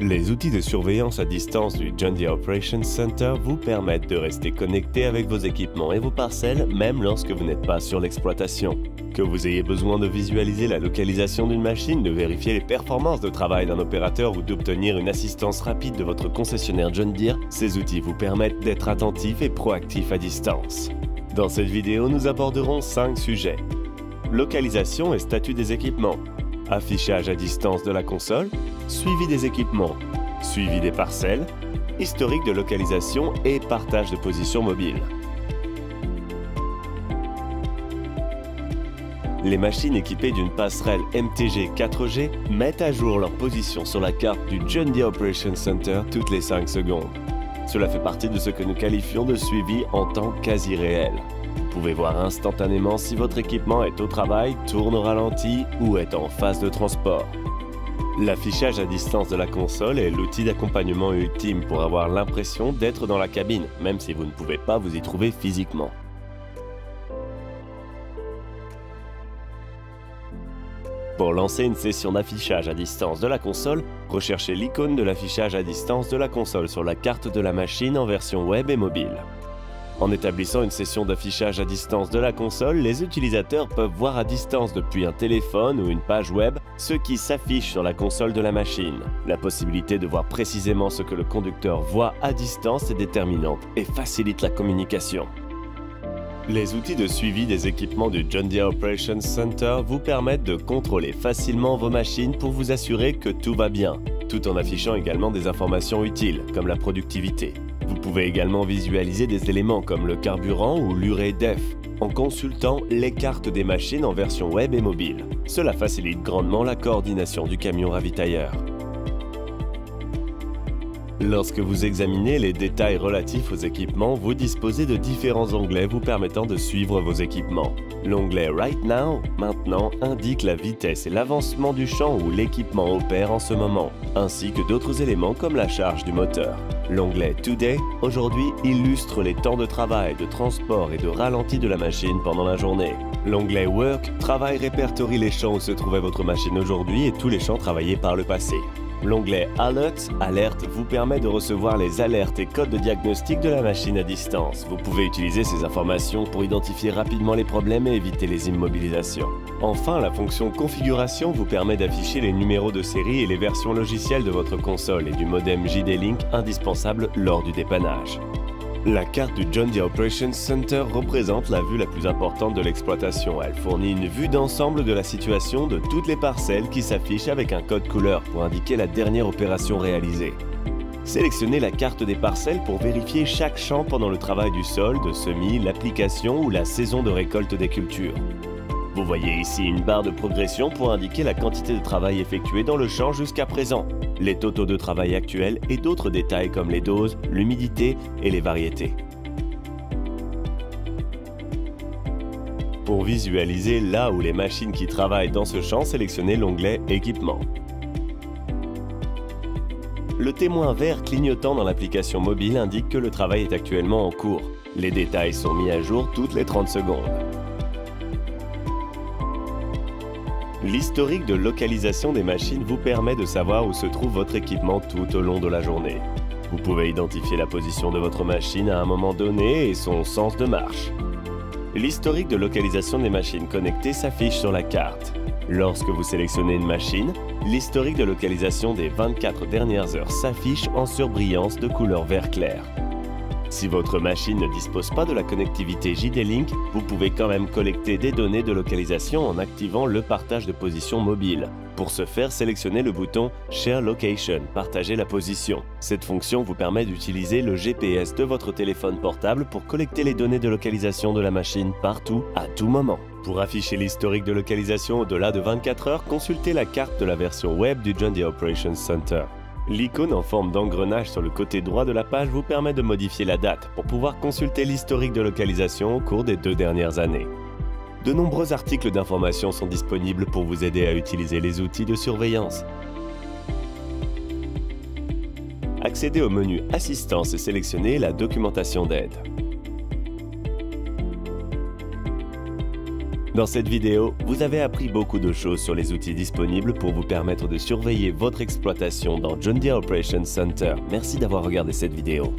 Les outils de surveillance à distance du John Deere Operations Center vous permettent de rester connecté avec vos équipements et vos parcelles même lorsque vous n'êtes pas sur l'exploitation. Que vous ayez besoin de visualiser la localisation d'une machine, de vérifier les performances de travail d'un opérateur ou d'obtenir une assistance rapide de votre concessionnaire John Deere, ces outils vous permettent d'être attentif et proactif à distance. Dans cette vidéo, nous aborderons 5 sujets. Localisation et statut des équipements, affichage à distance de la console, suivi des équipements, suivi des parcelles, historique de localisation et partage de position mobile. Les machines équipées d'une passerelle MTG 4G mettent à jour leur position sur la carte du John Deere Operations Center toutes les 5 secondes. Cela fait partie de ce que nous qualifions de suivi en temps quasi réel. Vous pouvez voir instantanément si votre équipement est au travail, tourne au ralenti ou est en phase de transport. L'affichage à distance de la console est l'outil d'accompagnement ultime pour avoir l'impression d'être dans la cabine, même si vous ne pouvez pas vous y trouver physiquement. Pour lancer une session d'affichage à distance de la console, recherchez l'icône de l'affichage à distance de la console sur la carte de la machine en version web et mobile. En établissant une session d'affichage à distance de la console, les utilisateurs peuvent voir à distance depuis un téléphone ou une page web ce qui s'affiche sur la console de la machine. La possibilité de voir précisément ce que le conducteur voit à distance est déterminante et facilite la communication. Les outils de suivi des équipements du John Deere Operations Center vous permettent de contrôler facilement vos machines pour vous assurer que tout va bien, tout en affichant également des informations utiles, comme la productivité. Vous pouvez également visualiser des éléments comme le carburant ou l'urée DEF, en consultant les cartes des machines en version web et mobile. Cela facilite grandement la coordination du camion ravitailleur. Lorsque vous examinez les détails relatifs aux équipements, vous disposez de différents onglets vous permettant de suivre vos équipements. L'onglet Right Now, maintenant, indique la vitesse et l'avancement du champ où l'équipement opère en ce moment, ainsi que d'autres éléments comme la charge du moteur. L'onglet Today, aujourd'hui, illustre les temps de travail, de transport et de ralenti de la machine pendant la journée. L'onglet Work, Travail, répertorie les champs où se trouvait votre machine aujourd'hui et tous les champs travaillés par le passé. L'onglet Alerts, Alerte, vous permet de recevoir les alertes et codes de diagnostic de la machine à distance. Vous pouvez utiliser ces informations pour identifier rapidement les problèmes et éviter les immobilisations. Enfin, la fonction Configuration vous permet d'afficher les numéros de série et les versions logicielles de votre console et du modem JD-Link indispensable lors du dépannage. La carte du John Deere Operations Center représente la vue la plus importante de l'exploitation. Elle fournit une vue d'ensemble de la situation de toutes les parcelles qui s'affichent avec un code couleur pour indiquer la dernière opération réalisée. Sélectionnez la carte des parcelles pour vérifier chaque champ pendant le travail du sol, de semis, l'application ou la saison de récolte des cultures. Vous voyez ici une barre de progression pour indiquer la quantité de travail effectué dans le champ jusqu'à présent, les totaux de travail actuels et d'autres détails comme les doses, l'humidité et les variétés. Pour visualiser là où les machines qui travaillent dans ce champ, sélectionnez l'onglet Équipement. Le témoin vert clignotant dans l'application mobile indique que le travail est actuellement en cours. Les détails sont mis à jour toutes les 30 secondes. L'historique de localisation des machines vous permet de savoir où se trouve votre équipement tout au long de la journée. Vous pouvez identifier la position de votre machine à un moment donné et son sens de marche. L'historique de localisation des machines connectées s'affiche sur la carte. Lorsque vous sélectionnez une machine, l'historique de localisation des 24 dernières heures s'affiche en surbrillance de couleur vert clair. Si votre machine ne dispose pas de la connectivité JD-Link, vous pouvez quand même collecter des données de localisation en activant le partage de position mobile. Pour ce faire, sélectionnez le bouton Share Location, partager la position. Cette fonction vous permet d'utiliser le GPS de votre téléphone portable pour collecter les données de localisation de la machine partout, à tout moment. Pour afficher l'historique de localisation au-delà de 24 heures, consultez la carte de la version web du John Deere Operations Center. L'icône en forme d'engrenage sur le côté droit de la page vous permet de modifier la date pour pouvoir consulter l'historique de localisation au cours des 2 dernières années. De nombreux articles d'information sont disponibles pour vous aider à utiliser les outils de surveillance. Accédez au menu Assistance et sélectionnez la documentation d'aide. Dans cette vidéo, vous avez appris beaucoup de choses sur les outils disponibles pour vous permettre de surveiller votre exploitation dans John Deere Operations Center. Merci d'avoir regardé cette vidéo.